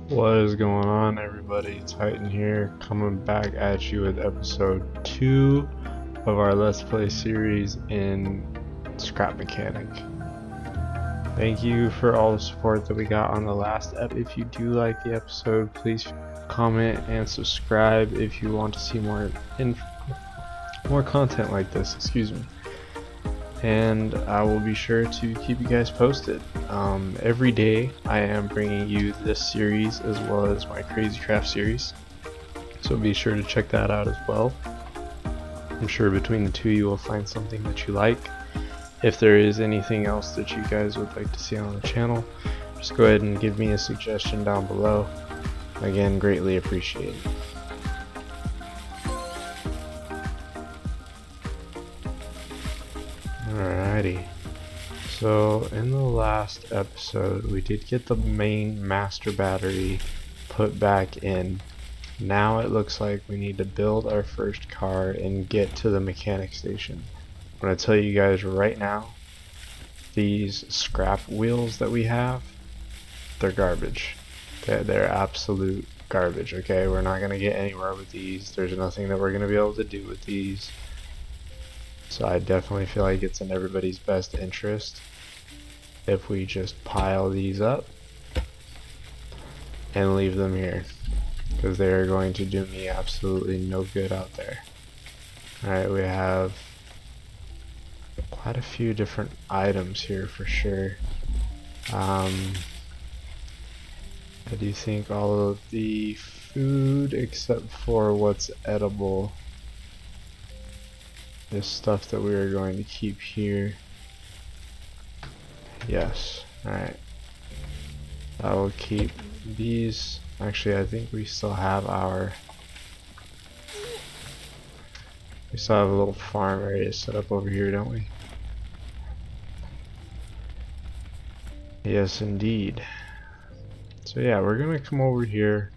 What is going on, everybody? Titan here, coming back at you with episode 2 of our Let's Play series in Scrap Mechanic. Thank you for all the support that we got on the last ep. If you do like the episode, please comment and subscribe if you want to see more content like this. Excuse me. And I will be sure to keep you guys posted. Every day I am bringing you this series as well as my Crazy Craft series, so be sure to check that out as well. I'm sure between the two you will find something that you like. If there is anything else that you guys would like to see on the channel, just go ahead and give me a suggestion down below. Again, greatly appreciated. Alrighty, so in the last episode we did get the main master battery put back in. Now it looks like we need to build our first car and get to the mechanic station. I'm going to tell you guys right now, these scrap wheels that we have, they're garbage. They're absolute garbage, okay? We're not going to get anywhere with these. There's nothing that we're going to be able to do with these. So I definitely feel like it's in everybody's best interest if we just pile these up and leave them here, because they are going to do me absolutely no good out there. Alright, we have quite a few different items here for sure. I do think all of the food except for what's edible is stuff that we are going to keep here. Yes, alright. I will keep these. Actually, I think we still have our... We still have a little farm area set up over here, don't we? Yes, indeed. So yeah, we're gonna come over here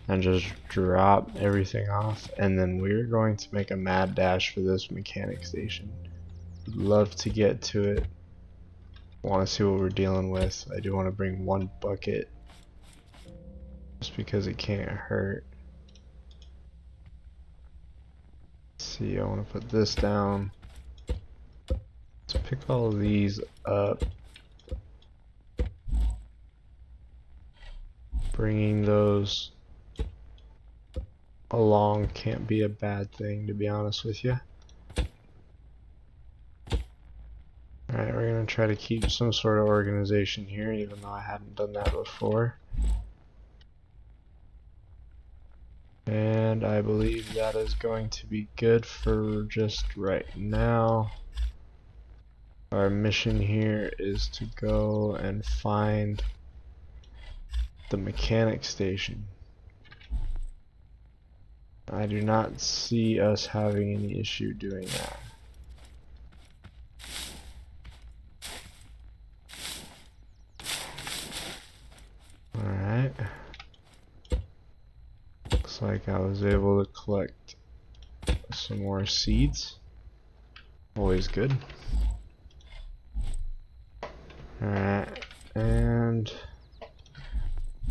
and just drop everything off, and then we're going to make a mad dash for this mechanic station. Would love to get to it. Want to see what we're dealing with. I do want to bring one bucket just because it can't hurt. Let's see, I want to put this down. Let's pick all of these up. Bringing those along can't be a bad thing, to be honest with you. Alright, we're going to try to keep some sort of organization here, even though I hadn't done that before. And I believe that is going to be good for just right now. Our mission here is to go and find the mechanic station. I do not see us having any issue doing that. Alright. Looks like I was able to collect some more seeds. Always good. Alright, and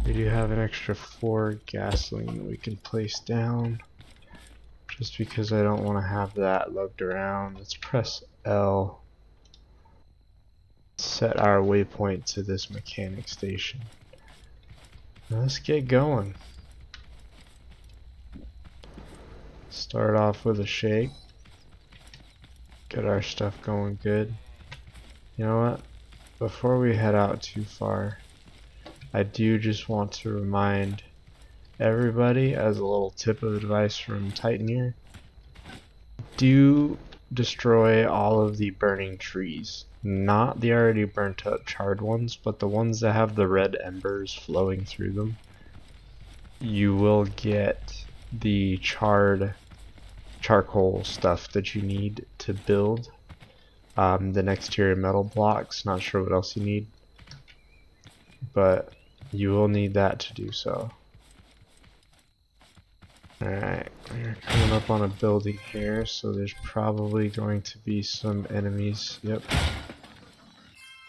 we do have an extra 4 gasoline that we can place down. Just because I don't want to have that lugged around, let's press L. Set our waypoint to this mechanic station. Now let's get going. Start off with a shake. Get our stuff going good. You know what? Before we head out too far, I do just want to remind everybody, as a little tip of advice from Titan here, do destroy all of the burning trees. Not the already burnt up charred ones, but the ones that have the red embers flowing through them. You will get the charcoal stuff that you need to build the next tier of metal blocks. Not sure what else you need, but you will need that to do so. Alright, we're coming up on a building here, so there's probably going to be some enemies. Yep.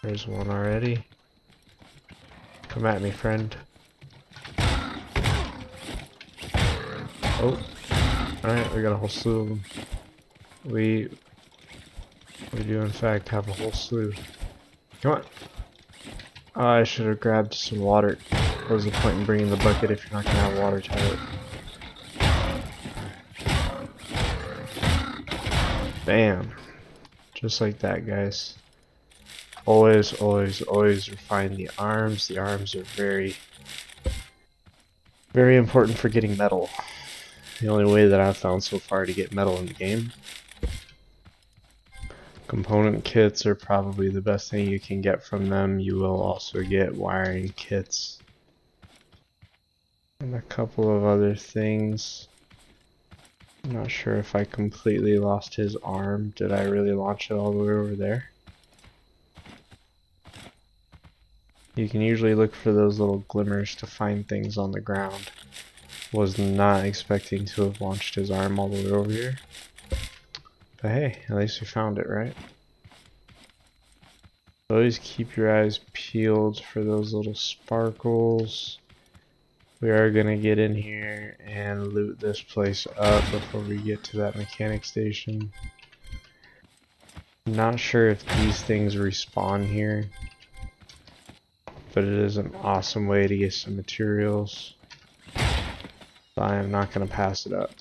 There's one already. Come at me, friend. Oh, alright, we got a whole slew of them. We do in fact have a whole slew. Come on. Oh, I should have grabbed some water. What was the point in bringing the bucket if you're not going to have water, Tyler? Bam. Just like that, guys. Always, always, always refine the arms. The arms are very, very important for getting metal. The only way that I've found so far to get metal in the game. Component kits are probably the best thing you can get from them. You will also get wiring kits. And a couple of other things. I'm not sure if I completely lost his arm. Did I really launch it all the way over there? You can usually look for those little glimmers to find things on the ground. Was not expecting to have launched his arm all the way over here. But hey, at least we found it, right? Always keep your eyes peeled for those little sparkles. We are gonna get in here and loot this place up before we get to that mechanic station. Not sure if these things respawn here, but it is an awesome way to get some materials. So I am not gonna pass it up.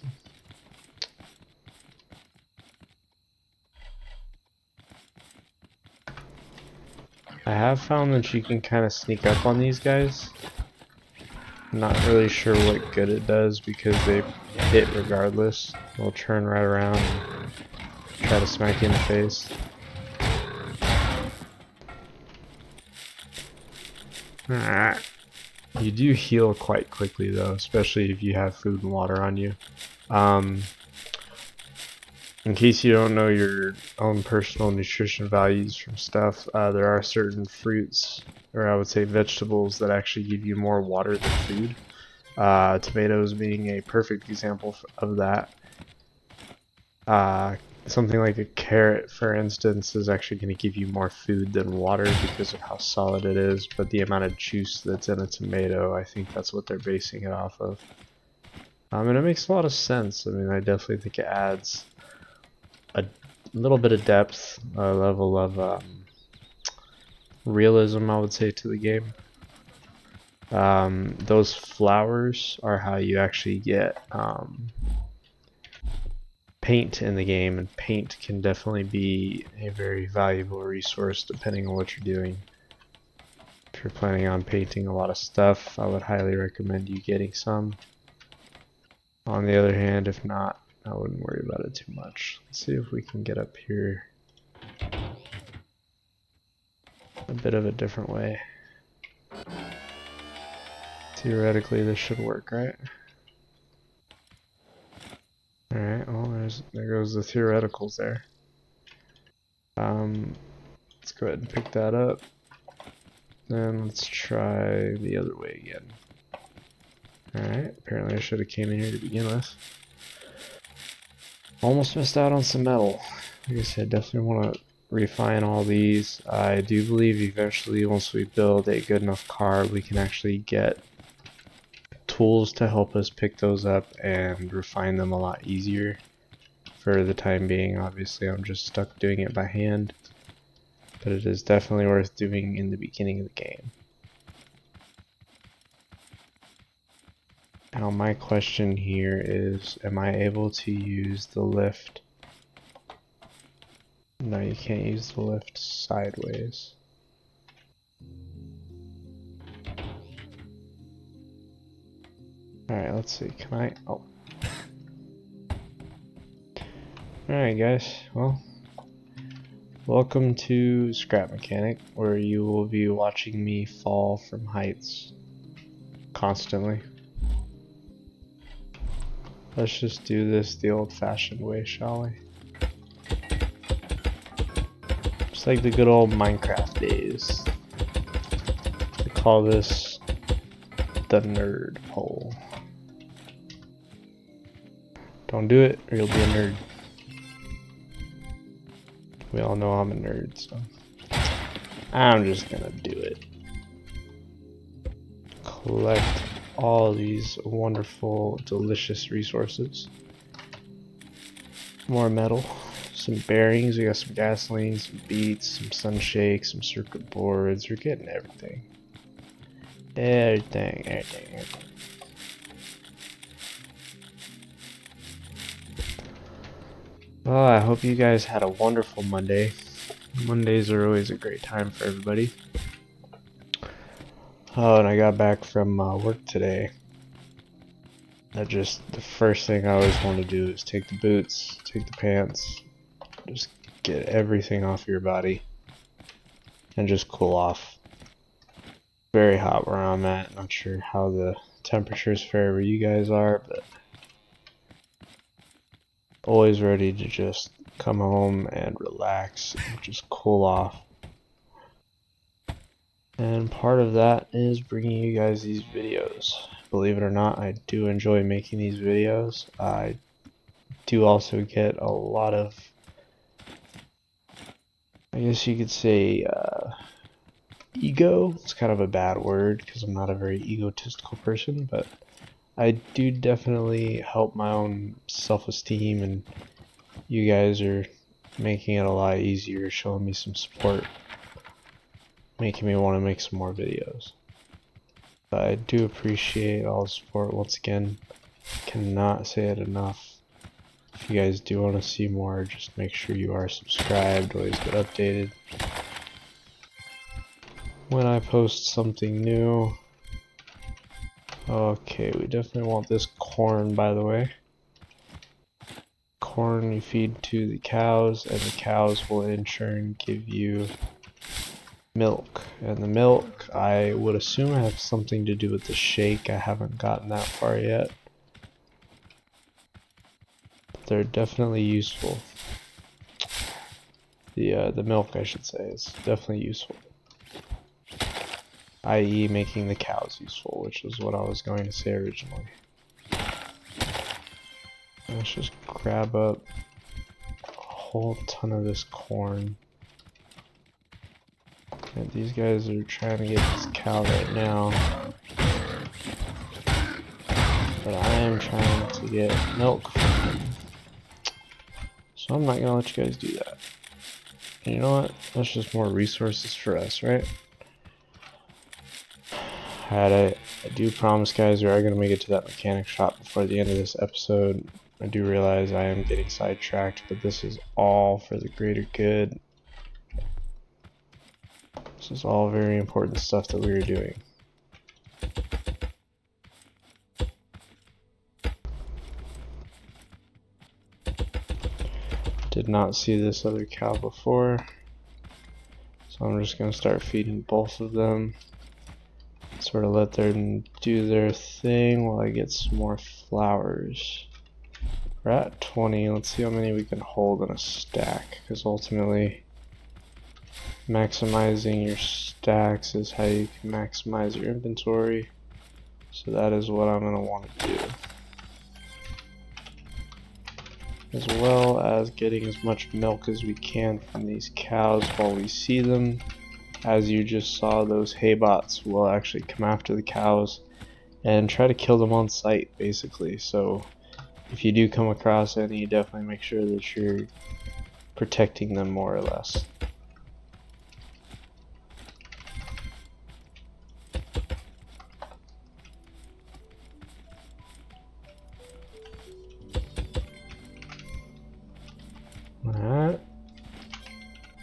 I have found that you can kind of sneak up on these guys. I'm not really sure what good it does because they hit regardless. They'll turn right around and try to smack you in the face. You do heal quite quickly though, especially if you have food and water on you. In case you don't know your own personal nutrition values from stuff, there are certain fruits, or I would say vegetables, that actually give you more water than food. Tomatoes being a perfect example of that. Something like a carrot, for instance, is actually going to give you more food than water because of how solid it is, but the amount of juice that's in a tomato, I think that's what they're basing it off of. And it makes a lot of sense. I mean, I definitely think it adds a little bit of depth, a level of realism, I would say, to the game. Those flowers are how you actually get paint in the game, and paint can definitely be a very valuable resource depending on what you're doing. If you're planning on painting a lot of stuff, I would highly recommend you getting some. On the other hand, if not, I wouldn't worry about it too much. Let's see if we can get up here a bit of a different way. Theoretically, this should work, right? Alright, well, there goes the theoreticals there. Let's go ahead and pick that up. Then let's try the other way again. Alright, apparently I should have came in here to begin with. Almost missed out on some metal. Like I said, definitely want to refine all these. I do believe eventually, once we build a good enough car, we can actually get tools to help us pick those up and refine them a lot easier. For the time being, obviously I'm just stuck doing it by hand, but it is definitely worth doing in the beginning of the game. Now my question here is, am I able to use the lift? No, you can't use the lift sideways. Alright, let's see, can I? Oh. Alright guys, well, welcome to Scrap Mechanic, where you will be watching me fall from heights constantly. Let's just do this the old-fashioned way, shall we? Just like the good old Minecraft days. We call this the nerd pole. Don't do it, or you'll be a nerd. We all know I'm a nerd, so I'm just gonna do it. Collect all these wonderful, delicious resources. More metal, some bearings, we got some gasoline, some beets, some sunshakes, some circuit boards. We're getting everything. Everything. Well, I hope you guys had a wonderful Monday. Mondays are always a great time for everybody. Oh, and I got back from work today. The first thing I always want to do is take the boots, take the pants, just get everything off your body, and just cool off. Very hot where I'm at. Not sure how the temperatures fare where you guys are, but always ready to just come home and relax and just cool off. And part of that is bringing you guys these videos. Believe it or not, I do enjoy making these videos. I do also get a lot of, I guess you could say, ego. It's kind of a bad word because I'm not a very egotistical person, but I do definitely help my own self-esteem, and you guys are making it a lot easier, showing me some support, making me want to make some more videos. But I do appreciate all the support. Once again, cannot say it enough. If you guys do want to see more, just make sure you are subscribed, always get updated when I post something new. Okay, we definitely want this corn, by the way. Corn you feed to the cows, and the cows will in turn give you milk. And the milk, I would assume, has something to do with the shake. I haven't gotten that far yet. But they're definitely useful. The milk, I should say, is definitely useful. I.e. making the cows useful, which is what I was going to say originally. Let's just grab up a whole ton of this corn. And these guys are trying to get this cow right now. But I am trying to get milk from him. So I'm not going to let you guys do that. And you know what? That's just more resources for us, right? I do promise, guys, we are going to make it to that mechanic shop before the end of this episode. I do realize I am getting sidetracked, but this is all for the greater good. This is all very important stuff that we are doing. Did not see this other cow before, so I'm just going to start feeding both of them. Sort of let them do their thing while I get some more flowers. We're at 20. Let's see how many we can hold in a stack, because ultimately maximizing your stacks is how you can maximize your inventory. So that is what I'm going to want to do, as well as getting as much milk as we can from these cows while we see them. As you just saw, those hay bots will actually come after the cows and try to kill them on sight, basically. So if you do come across any, definitely make sure that you're protecting them more or less. Alright.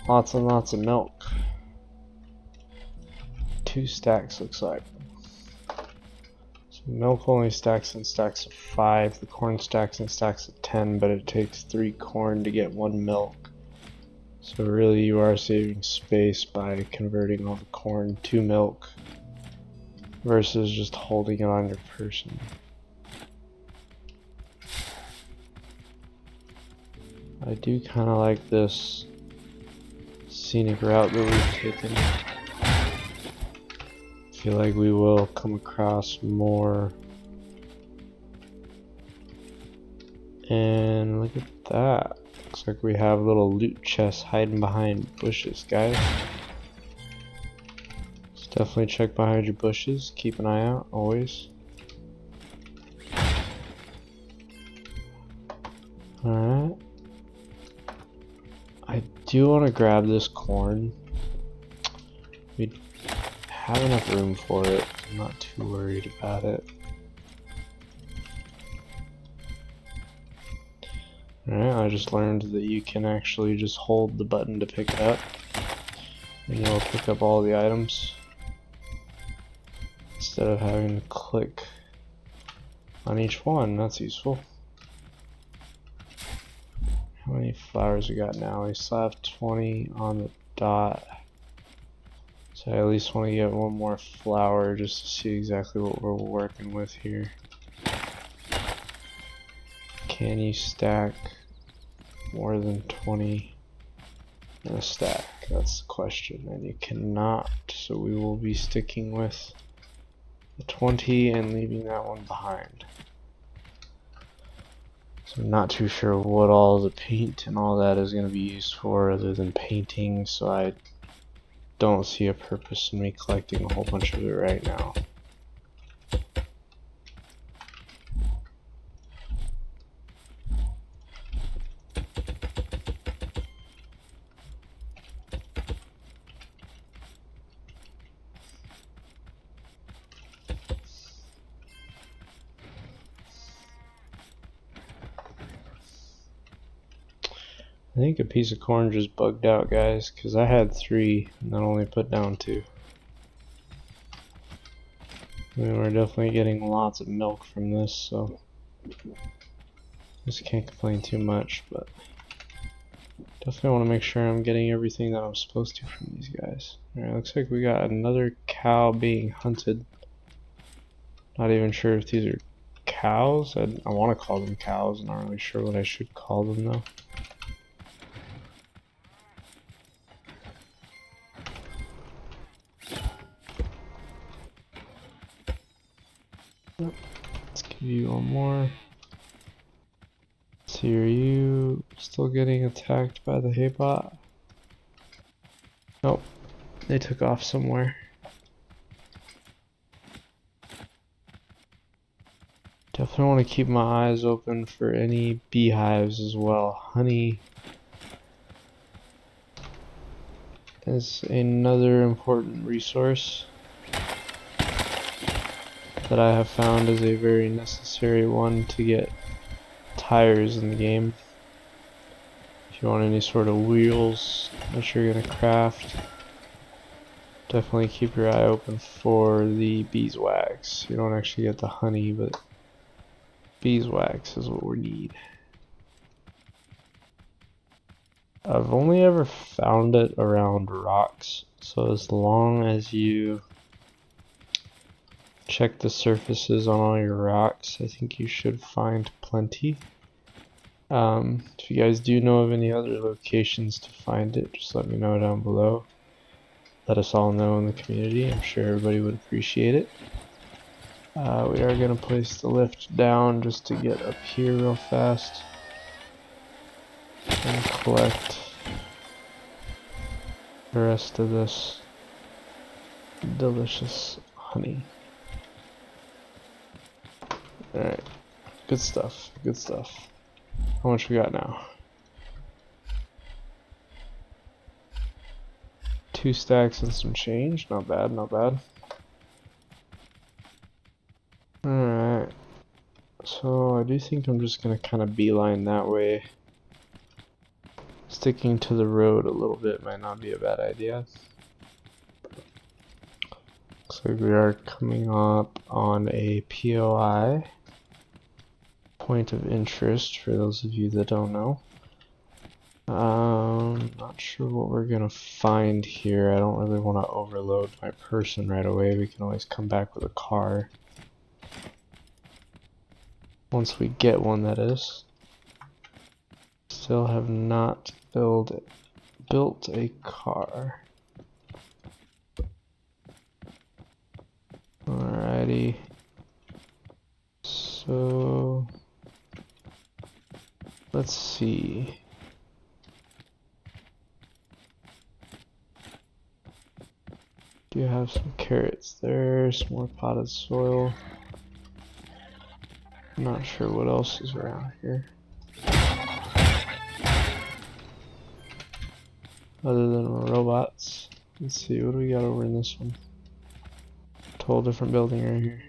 Lots and lots of milk. 2 stacks looks like. So milk only stacks in stacks of 5. The corn stacks in stacks of 10, but it takes 3 corn to get 1 milk. So really you are saving space by converting all the corn to milk versus just holding it on your person. I do kind of like this scenic route that we've taken. I feel like we will come across more. And look at that. Looks like we have little loot chests hiding behind bushes, guys. So definitely check behind your bushes. Keep an eye out, always. Alright. I do want to grab this corn. We have enough room for it. I'm not too worried about it. Alright, I just learned that you can actually just hold the button to pick it up, and you'll pick up all the items instead of having to click on each one. That's useful. How many flowers we got now? We still have 20 on the dot. So I at least want to get one more flower just to see exactly what we're working with here. Can you stack more than 20 in a stack? That's the question, and you cannot, so we will be sticking with the 20 and leaving that one behind. So I'm not too sure what all the paint and all that is going to be used for other than painting, so I don't see a purpose in me collecting a whole bunch of it right now. I think a piece of corn just bugged out, guys, because I had 3 and then only put down 2. I mean, we're definitely getting lots of milk from this, so just can't complain too much, but definitely want to make sure I'm getting everything that I'm supposed to from these guys. Alright, looks like we got another cow being hunted. Not even sure if these are cows. I want to call them cows. I'm not really sure what I should call them though. Let's give you one more. Let's see, are you still getting attacked by the hay bot? Nope, they took off somewhere. Definitely want to keep my eyes open for any beehives as well. Honey is another important resource that I have found is a very necessary one to get tires in the game. If you want any sort of wheels that you're gonna craft, definitely keep your eye open for the beeswax. You don't actually get the honey, but beeswax is what we need. I've only ever found it around rocks, so as long as you check the surfaces on all your rocks, I think you should find plenty. If you guys do know of any other locations to find it, just let me know down below. Let us all know in the community. I'm sure everybody would appreciate it. We are going to place the lift down just to get up here real fast and collect the rest of this delicious honey. Alright, good stuff, good stuff. How much we got now? 2 stacks and some change, not bad, not bad. Alright, so I do think I'm just gonna kind of beeline that way. Sticking to the road a little bit might not be a bad idea. Looks like we are coming up on a POI. Point of interest for those of you that don't know. Not sure what we're gonna find here. I don't really want to overload my person right away. We can always come back with a car. Once we get one, that is. Still have not built a car. Alrighty. So let's see. Do you have some carrots there? Some more potted soil. I'm not sure what else is around here. other than robots. Let's see, what do we got over in this one? Total different building right here.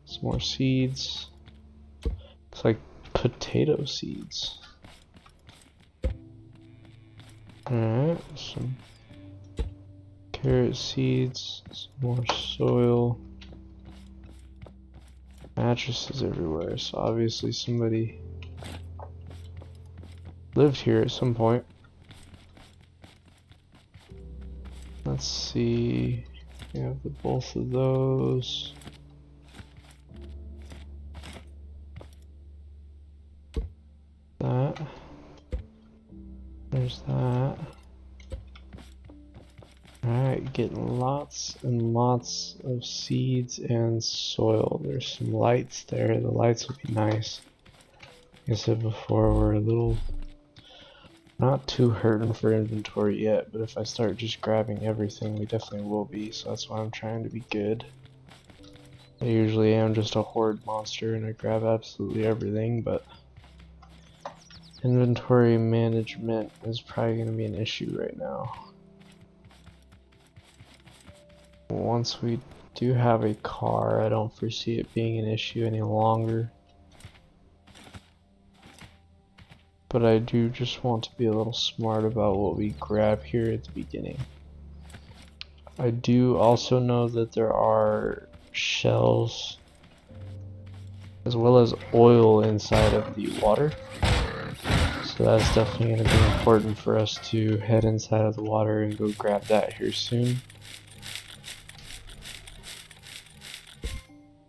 Some more seeds. Looks like potato seeds. Alright, some carrot seeds, some more soil. Mattresses everywhere, so obviously somebody lived here at some point. Let's see, we have both of those. That. There's that. Alright, getting lots and lots of seeds and soil. There's some lights there. The lights would be nice. Like I said before, we're a little not too hurting for inventory yet, but if I start just grabbing everything, we definitely will be, so that's why I'm trying to be good. I usually am just a horde monster and I grab absolutely everything, but inventory management is probably going to be an issue right now. Once we do have a car, I don't foresee it being an issue any longer. But I do just want to be a little smart about what we grab here at the beginning. I do also know that there are shells as well as oil inside of the water. So that's definitely going to be important for us to head inside of the water and go grab that here soon.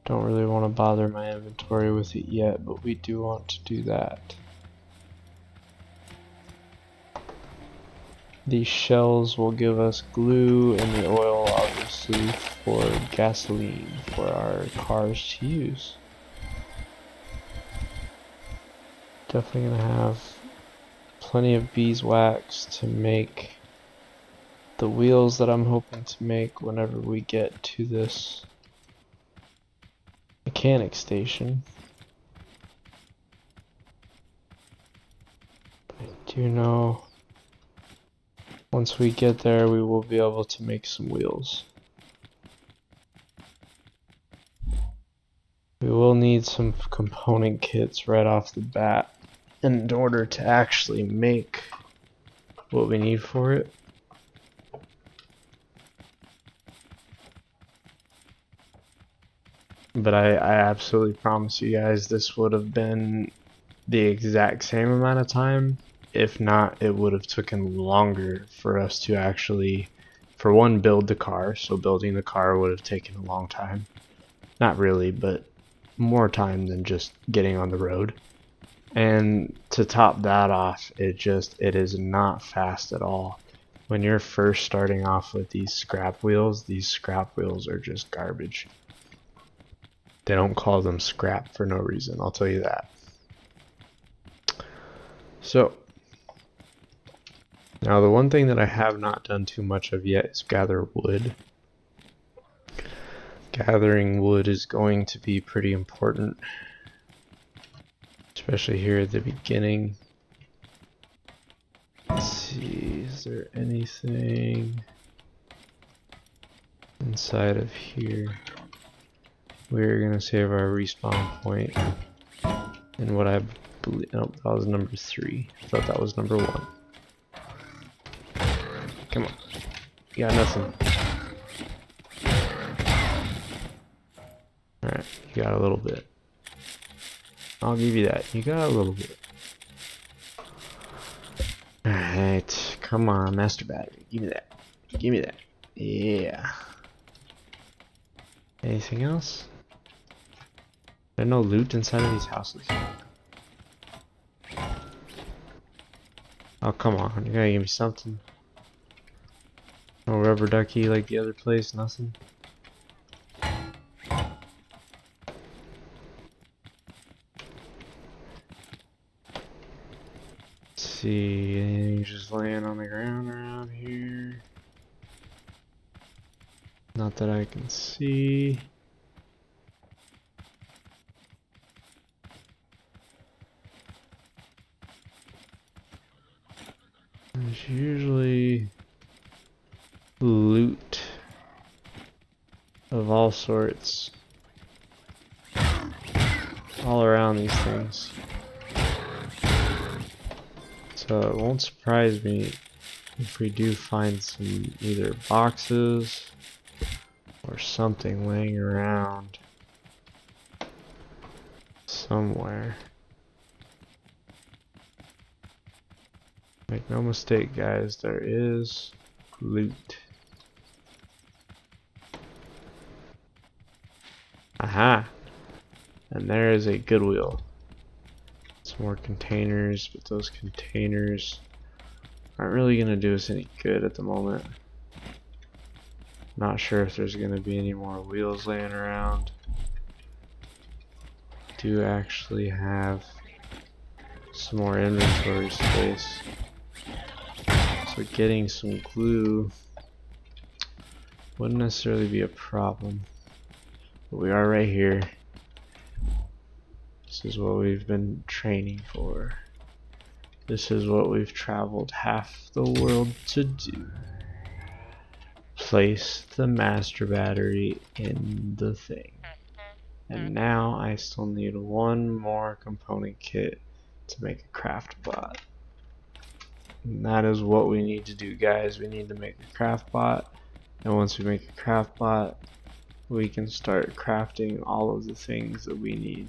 Don't really want to bother my inventory with it yet, but we do want to do that. These shells will give us glue and the oil obviously for gasoline for our cars to use. Definitely gonna have plenty of beeswax to make the wheels that I'm hoping to make whenever we get to this mechanic station. I do know once we get there, we will be able to make some wheels. We will need some component kits right off the bat in order to actually make what we need for it. But I absolutely promise you guys this would have been the exact same amount of time. If not, it would have taken longer for us to actually, for one, build the car. So building the car would have taken a long time. Not really, but more time than just getting on the road. And to top that off, it is not fast at all. When you're first starting off with these scrap wheels are just garbage. They don't call them scrap for no reason, I'll tell you that. So, now the one thing that I have not done too much of yet is gather wood. Gathering wood is going to be pretty important, especially here at the beginning. Let's see, is there anything inside of here? We're gonna save our respawn point. And what I believe, nope, that was number 3. I thought that was number 1. Come on. You got nothing. Alright, you got a little bit. I'll give you that. You got a little bit. Alright, come on, master battery. Give me that. Give me that. Yeah. Anything else? There's no loot inside of these houses. Oh, come on. You gotta give me something. No rubber ducky like the other place, nothing. Let's see, anything just laying on the ground around here? Not that I can see. There's usually loot of all sorts all around these things. So it won't surprise me if we do find some either boxes or something laying around somewhere. Make no mistake, guys, there is loot. Aha! And there is a Goodwill. Some more containers, but those containers aren't really going to do us any good at the moment. Not sure if there's going to be any more wheels laying around. Do actually have some more inventory space. So getting some glue wouldn't necessarily be a problem. But we are right here. This is what we've been training for. This is what we've traveled half the world to do. Place the master battery in the thing. And now I still need one more component kit to make a craft bot. And that is what we need to do, guys. We need to make a craft bot. And once we make a craft bot, we can start crafting all of the things that we need.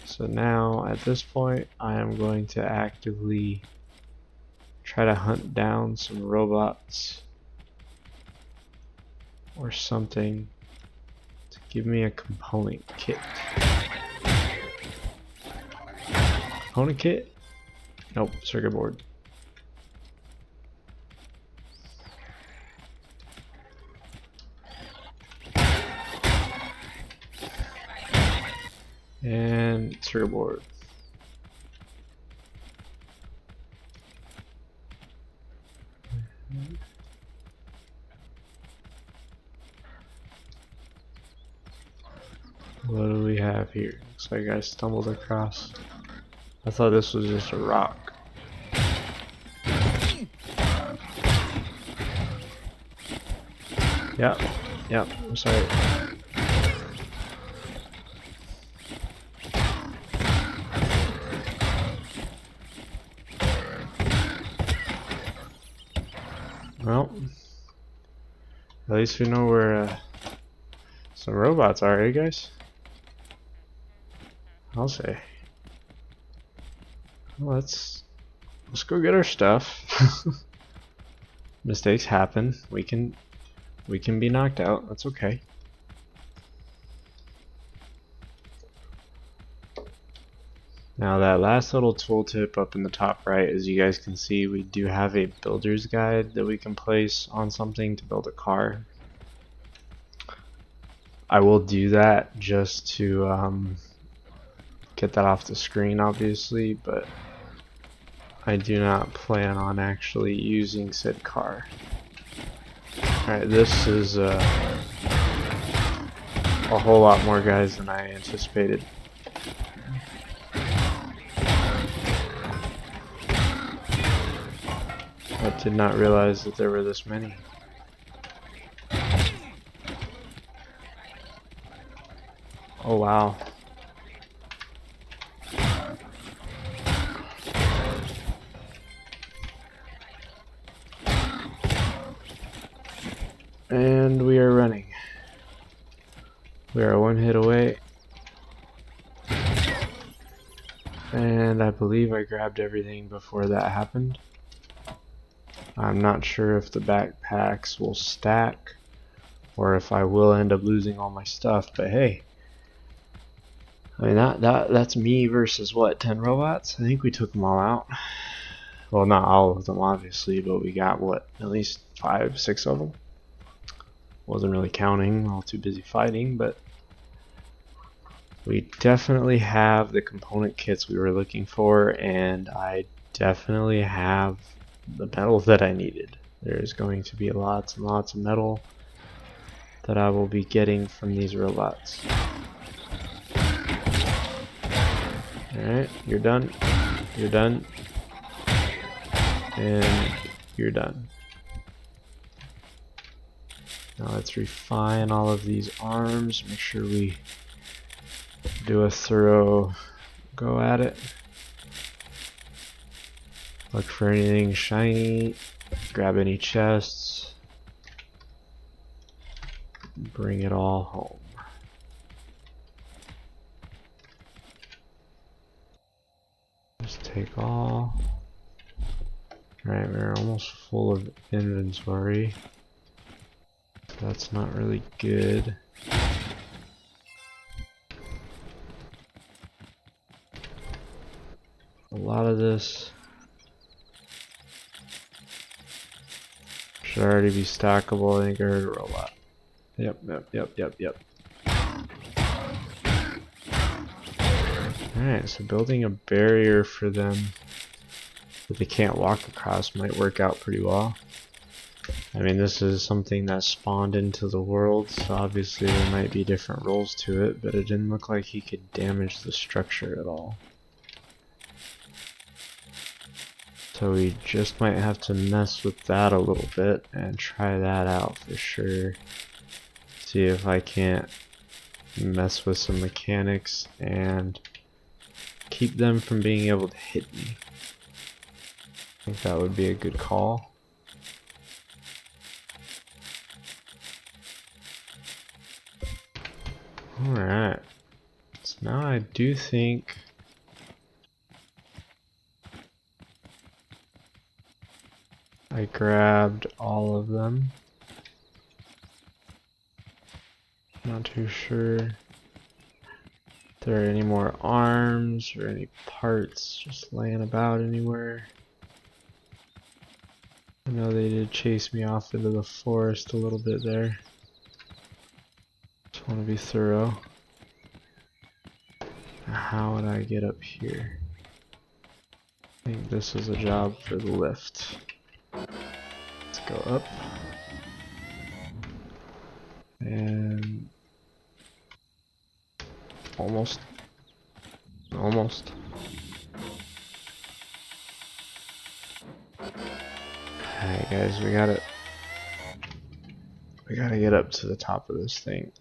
So now, at this point, I am going to actively try to hunt down some robots or something to give me a component kit. Component kit? Nope, circuit board. And circuit board. What do we have here? Looks like I stumbled across. I thought this was just a rock. Yep, I'm sorry. Well, at least we know where some robots are, eh, guys? I'll say. Well, let's go get our stuff. Mistakes happen. We can be knocked out. That's okay. Now that last little tooltip up in the top right, as you guys can see, we do have a builder's guide that we can place on something to build a car. I will do that just to get that off the screen, obviously, but I do not plan on actually using said car. Alright, this is a whole lot more guys than I anticipated. I did not realize that there were this many. Oh wow. And we are running. We are one hit away. And I believe I grabbed everything before that happened. I'm not sure if the backpacks will stack or if I will end up losing all my stuff, but hey. I mean that's me versus what, 10 robots? I think we took them all out. Well, not all of them obviously, but we got what, at least 5, 6 of them. Wasn't really counting, all too busy fighting, but we definitely have the component kits we were looking for, and I definitely have the metal that I needed. There's going to be lots and lots of metal that I will be getting from these robots. Alright, you're done. You're done. and you're done. Now let's refine all of these arms, make sure we do a thorough go at it. Look for anything shiny, grab any chests, bring it all home. Just take all. Alright, we're almost full of inventory. So that's not really good. A lot of this should already be stackable. I think I heard a robot. Yep. Alright, so building a barrier for them that they can't walk across might work out pretty well. I mean, this is something that spawned into the world, so obviously there might be different rules to it, but it didn't look like he could damage the structure at all. So we just might have to mess with that a little bit and try that out for sure. See if I can't mess with some mechanics and keep them from being able to hit me. I think that would be a good call. Alright, so now I do think I grabbed all of them. Not too sure if there are any more arms or any parts just laying about anywhere. I know they did chase me off into the forest a little bit there. Just want to be thorough. How would I get up here? I think this is a job for the lift. Let's go up. And almost. Alright guys, we gotta get up to the top of this thing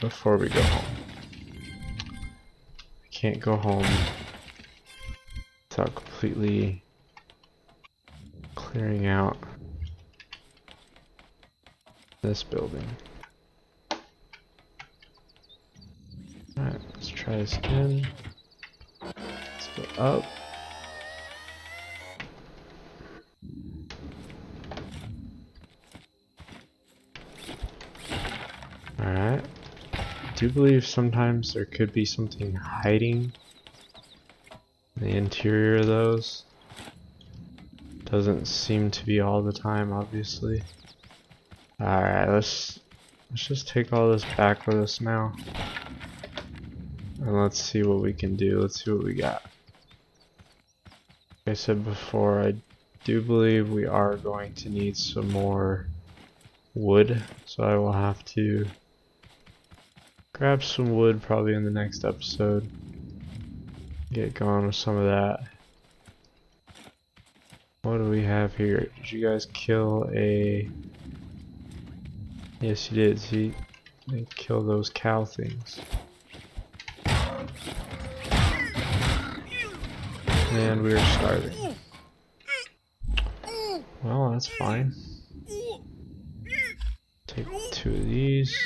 before we go home. I can't go home without completely clearing out this building. Alright, let's try this again. Let's go up. Alright. I do believe sometimes there could be something hiding in the interior of those. Doesn't seem to be all the time, obviously. Alright, let's just take all this back with us now. And let's see what we can do. Let's see what we got. Like I said before, I do believe we are going to need some more wood, so I will have to grab some wood probably in the next episode. Get going with some of that. What do we have here? Did you guys kill a... Yes, you did. See, they kill those cow things. And we're starving. Well, that's fine. Take 2 of these.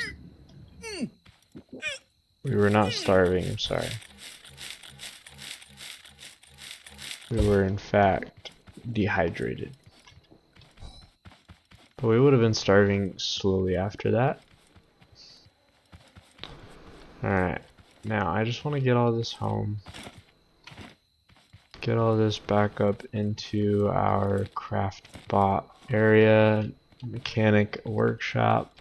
We were not starving, I'm sorry. We were in fact dehydrated. But we would have been starving slowly after that. Alright, now I just want to get all this home. Get all this back up into our craft bot area, mechanic workshop.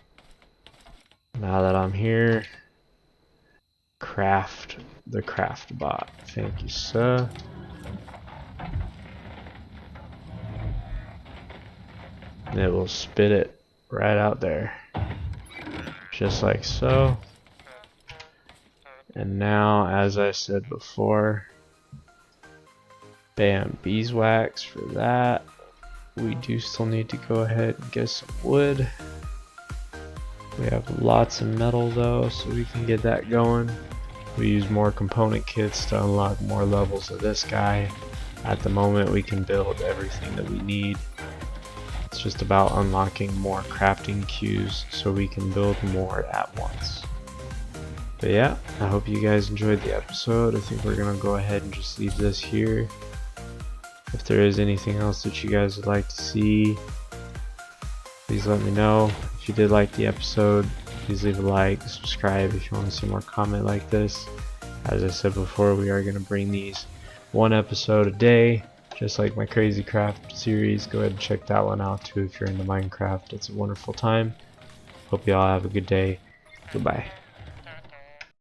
Now that I'm here, craft the craft bot. Thank you, sir. And it will spit it right out there. Just like so. And now, as I said before, Bam, beeswax for that. We do still need to go ahead and get some wood. We have lots of metal though, so we can get that going. We use more component kits to unlock more levels of this guy. At the moment we can build everything that we need. It's just about unlocking more crafting queues so we can build more at once. But yeah, I hope you guys enjoyed the episode. I think we're gonna go ahead and just leave this here. If there is anything else that you guys would like to see, please let me know. If you did like the episode, please leave a like, subscribe if you want to see more content like this. As I said before, we are going to bring these one episode a day, just like my Crazy Craft series. Go ahead and check that one out too if you're into Minecraft. It's a wonderful time. Hope you all have a good day. Goodbye.